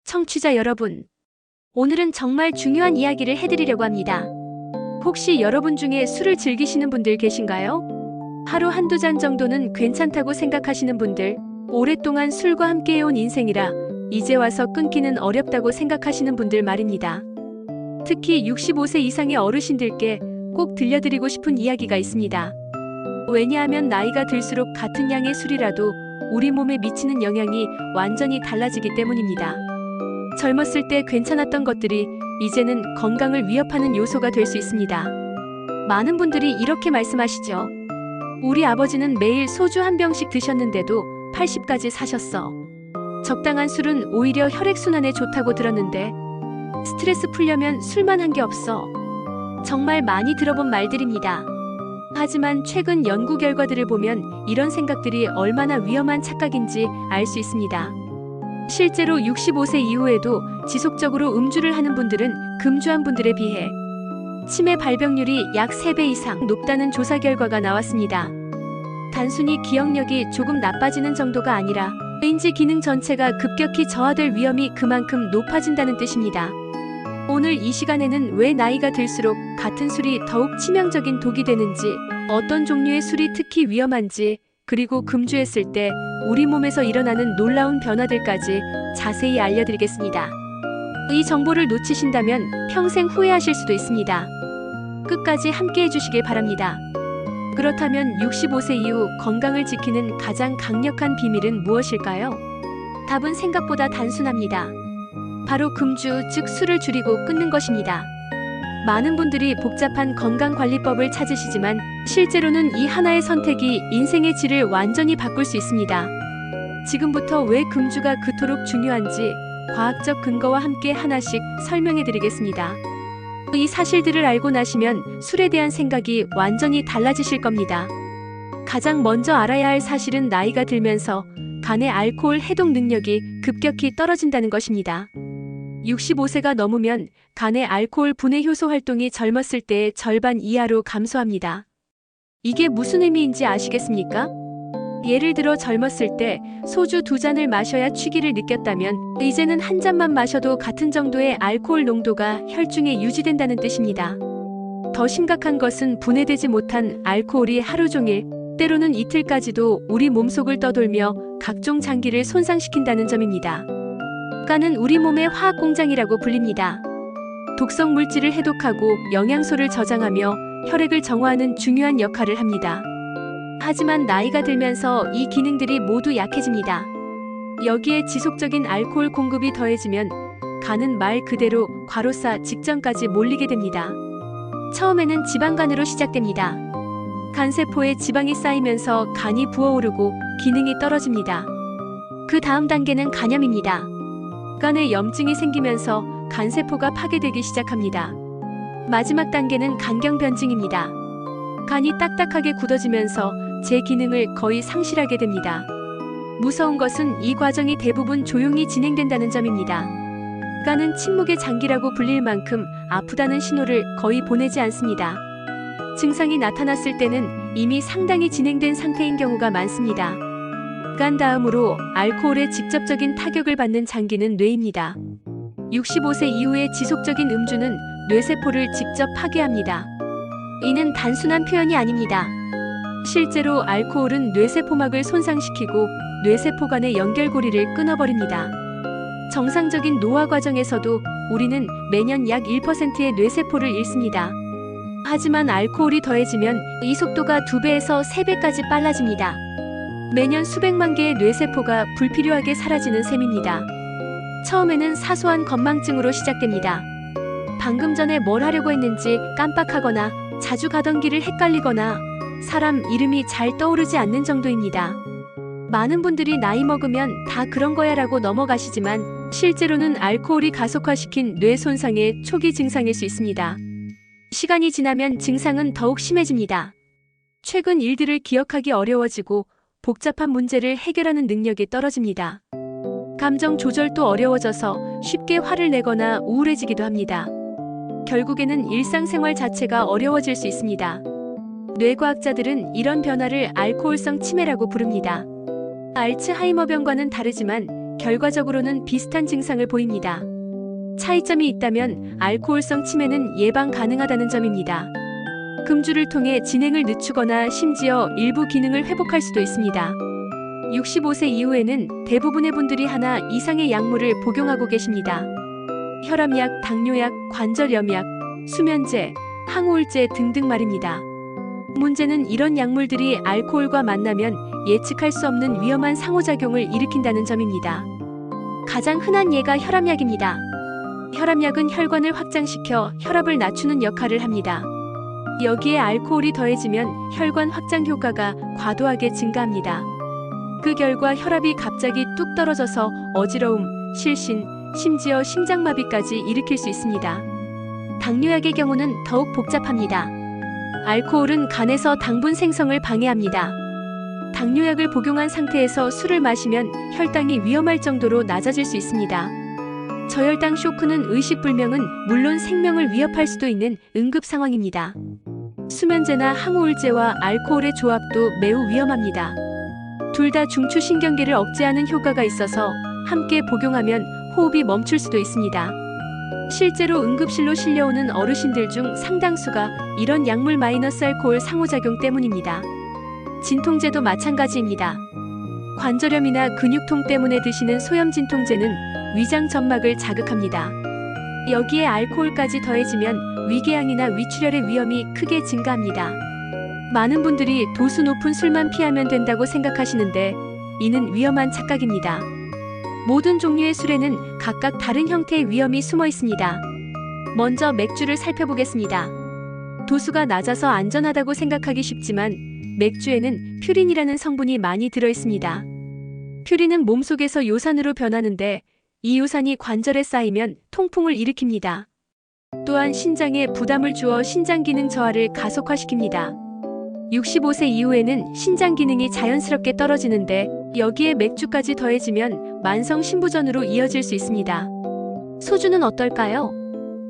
청취자 여러분, 오늘은 정말 중요한 이야기를 해드리려고 합니다. 혹시 여러분 중에 술을 즐기시는 분들 계신가요? 하루 한두 잔 정도는 괜찮다고 생각하시는 분들, 오랫동안 술과 함께해온 인생이라 이제 와서 끊기는 어렵다고 생각하시는 분들 말입니다. 특히 65세 이상의 어르신들께 꼭 들려드리고 싶은 이야기가 있습니다. 왜냐하면 나이가 들수록 같은 양의 술이라도 우리 몸에 미치는 영향이 완전히 달라지기 때문입니다. 젊었을 때 괜찮았던 것들이 이제는 건강을 위협하는 요소가 될 수 있습니다. 많은 분들이 이렇게 말씀하시죠. 우리 아버지는 매일 소주 한 병씩 드셨는데도 80까지 사셨어. 적당한 술은 오히려 혈액순환에 좋다고 들었는데 스트레스 풀려면 술만 한 게 없어. 정말 많이 들어본 말들입니다. 하지만 최근 연구 결과들을 보면 이런 생각들이 얼마나 위험한 착각인지 알 수 있습니다. 실제로 65세 이후에도 지속적으로 음주를 하는 분들은 금주한 분들에 비해 치매 발병률이 약 3배 이상 높다는 조사 결과가 나왔습니다. 단순히 기억력이 조금 나빠지는 정도가 아니라 인지 기능 전체가 급격히 저하될 위험이 그만큼 높아진다는 뜻입니다. 오늘 이 시간에는 왜 나이가 들수록 같은 술이 더욱 치명적인 독이 되는지, 어떤 종류의 술이 특히 위험한지, 그리고 금주했을 때 우리 몸에서 일어나는 놀라운 변화들까지 자세히 알려드리겠습니다. 이 정보를 놓치신다면 평생 후회하실 수도 있습니다. 끝까지 함께 해주시길 바랍니다. 그렇다면 65세 이후 건강을 지키는 가장 강력한 비밀은 무엇일까요? 답은 생각보다 단순합니다. 바로 금주, 즉 술을 줄이고 끊는 것입니다. 많은 분들이 복잡한 건강관리법을 찾으시지만 실제로는 이 하나의 선택이 인생의 질을 완전히 바꿀 수 있습니다. 지금부터 왜 금주가 그토록 중요한지 과학적 근거와 함께 하나씩 설명해 드리겠습니다. 이 사실들을 알고 나시면 술에 대한 생각이 완전히 달라지실 겁니다. 가장 먼저 알아야 할 사실은 나이가 들면서 간의 알코올 해독 능력이 급격히 떨어진다는 것입니다. 65세가 넘으면 간의 알코올 분해 효소 활동이 젊었을 때의 절반 이하로 감소합니다. 이게 무슨 의미인지 아시겠습니까? 예를 들어 젊었을 때 소주 2잔을 마셔야 취기를 느꼈다면 이제는 한 잔만 마셔도 같은 정도의 알코올 농도가 혈중에 유지된다는 뜻입니다. 더 심각한 것은 분해되지 못한 알코올이 하루 종일, 때로는 이틀까지도 우리 몸속을 떠돌며 각종 장기를 손상시킨다는 점입니다. 간은 우리 몸의 화학공장이라고 불립니다. 독성 물질을 해독하고 영양소를 저장하며 혈액을 정화하는 중요한 역할을 합니다. 하지만 나이가 들면서 이 기능들이 모두 약해집니다. 여기에 지속적인 알코올 공급이 더해지면 간은 말 그대로 과로사 직전까지 몰리게 됩니다. 처음에는 지방간으로 시작됩니다. 간세포에 지방이 쌓이면서 간이 부어오르고 기능이 떨어집니다. 그 다음 단계는 간염입니다. 간에 염증이 생기면서 간세포가 파괴되기 시작합니다. 마지막 단계는 간경변증입니다. 간이 딱딱하게 굳어지면서 제 기능을 거의 상실하게 됩니다. 무서운 것은 이 과정이 대부분 조용히 진행된다는 점입니다. 간은 침묵의 장기라고 불릴 만큼 아프다는 신호를 거의 보내지 않습니다. 증상이 나타났을 때는 이미 상당히 진행된 상태인 경우가 많습니다. 간 다음으로 알코올의 직접적인 타격을 받는 장기는 뇌입니다. 65세 이후의 지속적인 음주는 뇌세포를 직접 파괴합니다. 이는 단순한 표현이 아닙니다. 실제로 알코올은 뇌세포막을 손상시키고 뇌세포 간의 연결고리를 끊어버립니다. 정상적인 노화 과정에서도 우리는 매년 약 1%의 뇌세포를 잃습니다. 하지만 알코올이 더해지면 이 속도가 2배에서 3배까지 빨라집니다. 매년 수백만 개의 뇌세포가 불필요하게 사라지는 셈입니다. 처음에는 사소한 건망증으로 시작됩니다. 방금 전에 뭘 하려고 했는지 깜빡하거나 자주 가던 길을 헷갈리거나 사람 이름이 잘 떠오르지 않는 정도입니다. 많은 분들이 나이 먹으면 다 그런 거야 라고 넘어가시지만 실제로는 알코올이 가속화시킨 뇌 손상의 초기 증상일 수 있습니다. 시간이 지나면 증상은 더욱 심해집니다. 최근 일들을 기억하기 어려워지고 복잡한 문제를 해결하는 능력이 떨어집니다. 감정 조절도 어려워져서 쉽게 화를 내거나 우울해지기도 합니다. 결국에는 일상생활 자체가 어려워질 수 있습니다. 뇌과학자들은 이런 변화를 알코올성 치매라고 부릅니다. 알츠하이머병과는 다르지만 결과적으로는 비슷한 증상을 보입니다. 차이점이 있다면 알코올성 치매는 예방 가능하다는 점입니다. 금주를 통해 진행을 늦추거나 심지어 일부 기능을 회복할 수도 있습니다. 65세 이후에는 대부분의 분들이 하나 이상의 약물을 복용하고 계십니다. 혈압약, 당뇨약, 관절염약, 수면제, 항우울제 등등 말입니다. 문제는 이런 약물들이 알코올과 만나면 예측할 수 없는 위험한 상호작용을 일으킨다는 점입니다. 가장 흔한 예가 혈압약입니다. 혈압약은 혈관을 확장시켜 혈압을 낮추는 역할을 합니다. 여기에 알코올이 더해지면 혈관 확장 효과가 과도하게 증가합니다. 그 결과 혈압이 갑자기 뚝 떨어져서 어지러움, 실신, 심지어 심장마비까지 일으킬 수 있습니다. 당뇨약의 경우는 더욱 복잡합니다. 알코올은 간에서 당분 생성을 방해합니다. 당뇨약을 복용한 상태에서 술을 마시면 혈당이 위험할 정도로 낮아질 수 있습니다. 저혈당 쇼크는 의식불명은 물론 생명을 위협할 수도 있는 응급 상황입니다. 수면제나 항우울제와 알코올의 조합도 매우 위험합니다. 둘 다 중추신경계를 억제하는 효과가 있어서 함께 복용하면 호흡이 멈출 수도 있습니다. 실제로 응급실로 실려오는 어르신들 중 상당수가 이런 약물 마이너스 알코올 상호작용 때문입니다. 진통제도 마찬가지입니다. 관절염이나 근육통 때문에 드시는 소염 진통제는 위장 점막을 자극합니다. 여기에 알코올까지 더해지면 위궤양이나 위출혈의 위험이 크게 증가합니다. 많은 분들이 도수 높은 술만 피하면 된다고 생각하시는데 이는 위험한 착각입니다. 모든 종류의 술에는 각각 다른 형태의 위험이 숨어 있습니다. 먼저 맥주를 살펴보겠습니다. 도수가 낮아서 안전하다고 생각하기 쉽지만 맥주에는 퓨린이라는 성분이 많이 들어 있습니다. 퓨린은 몸속에서 요산으로 변하는데 이 요산이 관절에 쌓이면 통풍을 일으킵니다. 또한 신장에 부담을 주어 신장 기능 저하를 가속화시킵니다. 65세 이후에는 신장 기능이 자연스럽게 떨어지는데 여기에 맥주까지 더해지면 만성 신부전으로 이어질 수 있습니다. 소주는 어떨까요?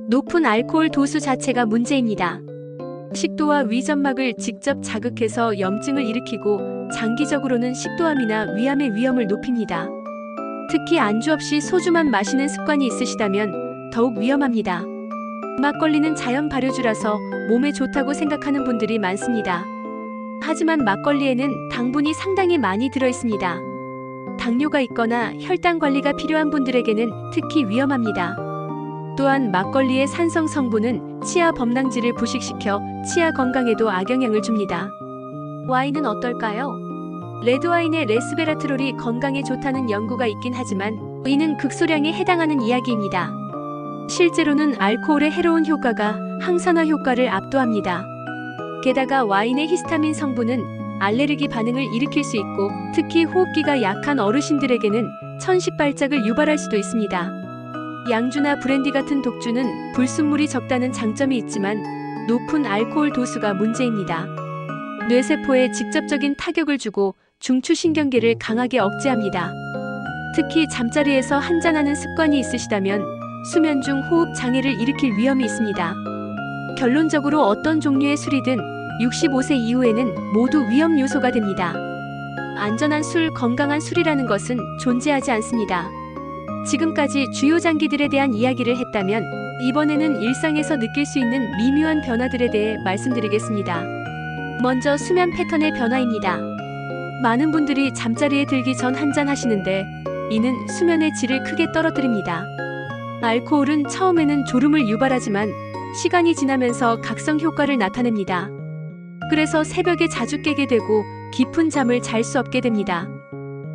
높은 알코올 도수 자체가 문제입니다. 식도와 위점막을 직접 자극해서 염증을 일으키고 장기적으로는 식도암이나 위암의 위험을 높입니다. 특히 안주 없이 소주만 마시는 습관이 있으시다면 더욱 위험합니다. 막걸리는 자연 발효주라서 몸에 좋다고 생각하는 분들이 많습니다. 하지만 막걸리에는 당분이 상당히 많이 들어 있습니다. 당뇨가 있거나 혈당 관리가 필요한 분들에게는 특히 위험합니다. 또한 막걸리의 산성 성분은 치아 범랑질을 부식시켜 치아 건강에도 악영향을 줍니다. 와인은 어떨까요? 레드와인의 레스베라트롤이 건강에 좋다는 연구가 있긴 하지만 이는 극소량에 해당하는 이야기입니다. 실제로는 알코올의 해로운 효과가 항산화 효과를 압도합니다. 게다가 와인의 히스타민 성분은 알레르기 반응을 일으킬 수 있고 특히 호흡기가 약한 어르신들에게는 천식발작을 유발할 수도 있습니다. 양주나 브랜디 같은 독주는 불순물이 적다는 장점이 있지만 높은 알코올 도수가 문제입니다. 뇌세포에 직접적인 타격을 주고 중추신경계를 강하게 억제합니다. 특히 잠자리에서 한잔하는 습관이 있으시다면 수면 중 호흡 장애를 일으킬 위험이 있습니다. 결론적으로 어떤 종류의 술이든 65세 이후에는 모두 위험 요소가 됩니다. 안전한 술, 건강한 술이라는 것은 존재하지 않습니다. 지금까지 주요 장기들에 대한 이야기를 했다면 이번에는 일상에서 느낄 수 있는 미묘한 변화들에 대해 말씀드리겠습니다. 먼저 수면 패턴의 변화입니다. 많은 분들이 잠자리에 들기 전 한잔 하시는데 이는 수면의 질을 크게 떨어뜨립니다. 알코올은 처음에는 졸음을 유발하지만 시간이 지나면서 각성 효과를 나타냅니다. 그래서 새벽에 자주 깨게 되고 깊은 잠을 잘 수 없게 됩니다.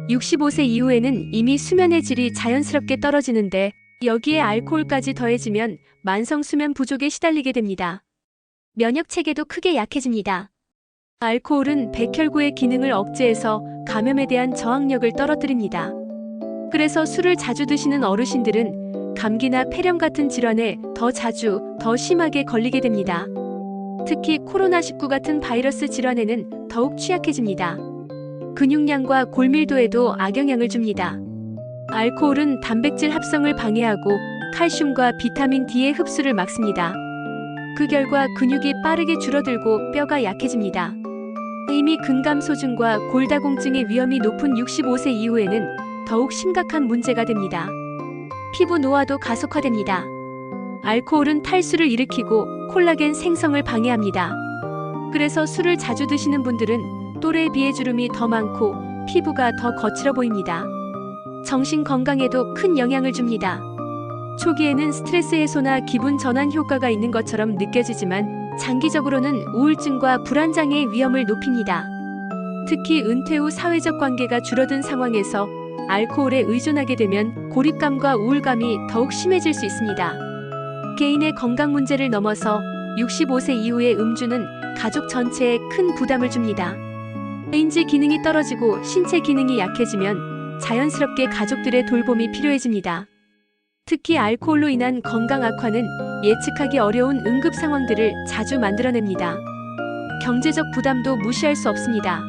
65세 이후에는 이미 수면의 질이 자연스럽게 떨어지는데 여기에 알코올까지 더해지면 만성 수면 부족에 시달리게 됩니다. 면역 체계도 크게 약해집니다. 알코올은 백혈구의 기능을 억제해서 감염에 대한 저항력을 떨어뜨립니다. 그래서 술을 자주 드시는 어르신들은 감기나 폐렴 같은 질환에 더 자주, 더 심하게 걸리게 됩니다. 특히 코로나19 같은 바이러스 질환에는 더욱 취약해집니다. 근육량과 골밀도에도 악영향을 줍니다. 알코올은 단백질 합성을 방해하고 칼슘과 비타민 D의 흡수를 막습니다. 그 결과 근육이 빠르게 줄어들고 뼈가 약해집니다. 이미 근감소증과 골다공증의 위험이 높은 65세 이후에는 더욱 심각한 문제가 됩니다. 피부 노화도 가속화됩니다. 알코올은 탈수를 일으키고 콜라겐 생성을 방해합니다. 그래서 술을 자주 드시는 분들은 또래에 비해 주름이 더 많고 피부가 더 거칠어 보입니다. 정신 건강에도 큰 영향을 줍니다. 초기에는 스트레스 해소나 기분 전환 효과가 있는 것처럼 느껴지지만 장기적으로는 우울증과 불안장애의 위험을 높입니다. 특히 은퇴 후 사회적 관계가 줄어든 상황에서 알코올에 의존하게 되면 고립감과 우울감이 더욱 심해질 수 있습니다. 개인의 건강 문제를 넘어서 65세 이후의 음주는 가족 전체에 큰 부담을 줍니다. 인지 기능이 떨어지고 신체 기능이 약해지면 자연스럽게 가족들의 돌봄이 필요해집니다. 특히 알코올로 인한 건강 악화는 예측하기 어려운 응급 상황들을 자주 만들어냅니다. 경제적 부담도 무시할 수 없습니다.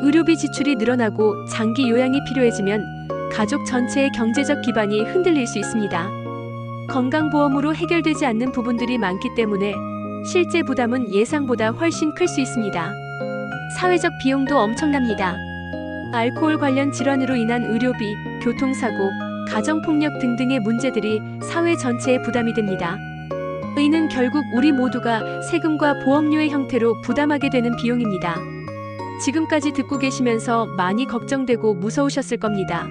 의료비 지출이 늘어나고 장기 요양이 필요해지면 가족 전체의 경제적 기반이 흔들릴 수 있습니다. 건강보험으로 해결되지 않는 부분들이 많기 때문에 실제 부담은 예상보다 훨씬 클 수 있습니다. 사회적 비용도 엄청납니다. 알코올 관련 질환으로 인한 의료비, 교통사고, 가정폭력 등등의 문제들이 사회 전체에 부담이 됩니다. 이는 결국 우리 모두가 세금과 보험료의 형태로 부담하게 되는 비용입니다. 지금까지 듣고 계시면서 많이 걱정되고 무서우셨을 겁니다.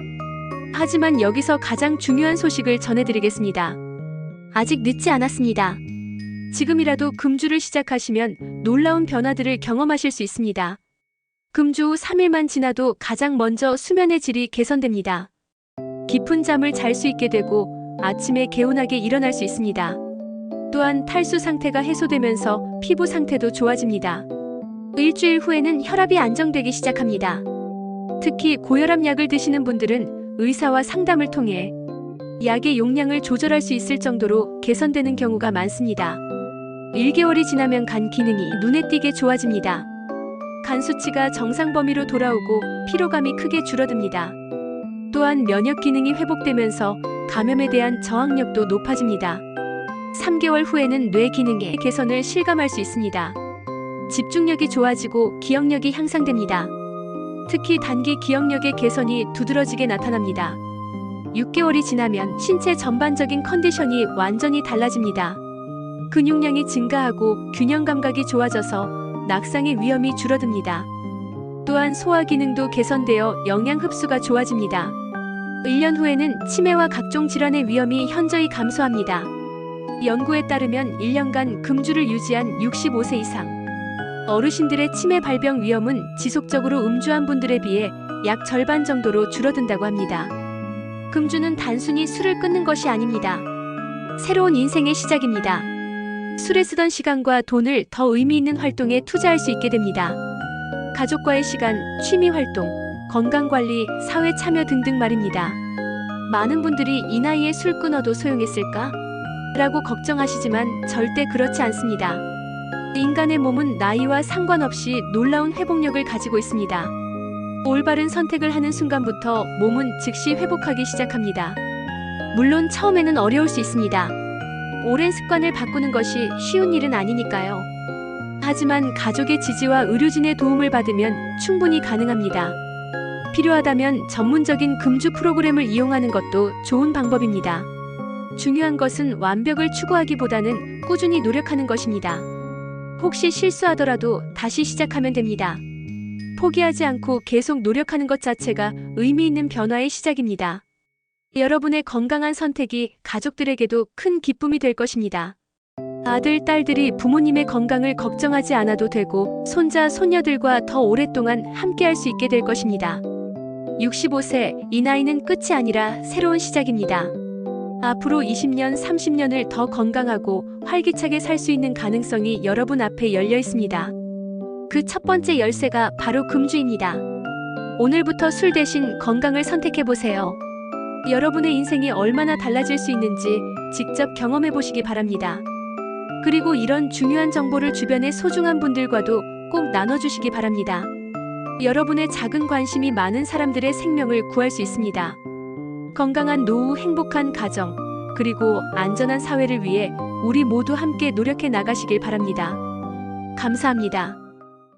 하지만 여기서 가장 중요한 소식을 전해드리겠습니다. 아직 늦지 않았습니다. 지금이라도 금주를 시작하시면 놀라운 변화들을 경험하실 수 있습니다. 금주 후 3일만 지나도 가장 먼저 수면의 질이 개선됩니다. 깊은 잠을 잘 수 있게 되고 아침에 개운하게 일어날 수 있습니다. 또한 탈수 상태가 해소되면서 피부 상태도 좋아집니다. 일주일 후에는 혈압이 안정되기 시작합니다. 특히 고혈압 약을 드시는 분들은 의사와 상담을 통해 약의 용량을 조절할 수 있을 정도로 개선되는 경우가 많습니다. 1개월이 지나면 간 기능이 눈에 띄게 좋아집니다. 간 수치가 정상 범위로 돌아오고 피로감이 크게 줄어듭니다. 또한 면역 기능이 회복되면서 감염에 대한 저항력도 높아집니다. 3개월 후에는 뇌 기능의 개선을 실감할 수 있습니다. 집중력이 좋아지고 기억력이 향상됩니다. 특히 단기 기억력의 개선이 두드러지게 나타납니다. 6개월이 지나면 신체 전반적인 컨디션이 완전히 달라집니다. 근육량이 증가하고 균형 감각이 좋아져서 낙상의 위험이 줄어듭니다. 또한 소화 기능도 개선되어 영양 흡수가 좋아집니다. 1년 후에는 치매와 각종 질환의 위험이 현저히 감소합니다. 연구에 따르면 1년간 금주를 유지한 65세 이상 어르신들의 치매 발병 위험은 지속적으로 음주한 분들에 비해 약 절반 정도로 줄어든다고 합니다. 금주는 단순히 술을 끊는 것이 아닙니다. 새로운 인생의 시작입니다. 술에 쓰던 시간과 돈을 더 의미 있는 활동에 투자할 수 있게 됩니다. 가족과의 시간, 취미 활동, 건강관리, 사회 참여 등등 말입니다. 많은 분들이 이 나이에 술 끊어도 소용있을까? 라고 걱정하시지만 절대 그렇지 않습니다. 인간의 몸은 나이와 상관없이 놀라운 회복력을 가지고 있습니다. 올바른 선택을 하는 순간부터 몸은 즉시 회복하기 시작합니다. 물론 처음에는 어려울 수 있습니다. 오랜 습관을 바꾸는 것이 쉬운 일은 아니니까요. 하지만 가족의 지지와 의료진의 도움을 받으면 충분히 가능합니다. 필요하다면 전문적인 금주 프로그램을 이용하는 것도 좋은 방법입니다. 중요한 것은 완벽을 추구하기보다는 꾸준히 노력하는 것입니다. 혹시 실수하더라도 다시 시작하면 됩니다. 포기하지 않고 계속 노력하는 것 자체가 의미 있는 변화의 시작입니다. 여러분의 건강한 선택이 가족들에게도 큰 기쁨이 될 것입니다. 아들, 딸들이 부모님의 건강을 걱정하지 않아도 되고 손자, 손녀들과 더 오랫동안 함께할 수 있게 될 것입니다. 65세, 이 나이는 끝이 아니라 새로운 시작입니다. 앞으로 20년, 30년을 더 건강하고 활기차게 살 수 있는 가능성이 여러분 앞에 열려 있습니다. 그 첫 번째 열쇠가 바로 금주입니다. 오늘부터 술 대신 건강을 선택해보세요. 여러분의 인생이 얼마나 달라질 수 있는지 직접 경험해 보시기 바랍니다. 그리고 이런 중요한 정보를 주변의 소중한 분들과도 꼭 나눠주시기 바랍니다. 여러분의 작은 관심이 많은 사람들의 생명을 구할 수 있습니다. 건강한 노후, 행복한 가정, 그리고 안전한 사회를 위해 우리 모두 함께 노력해 나가시길 바랍니다. 감사합니다.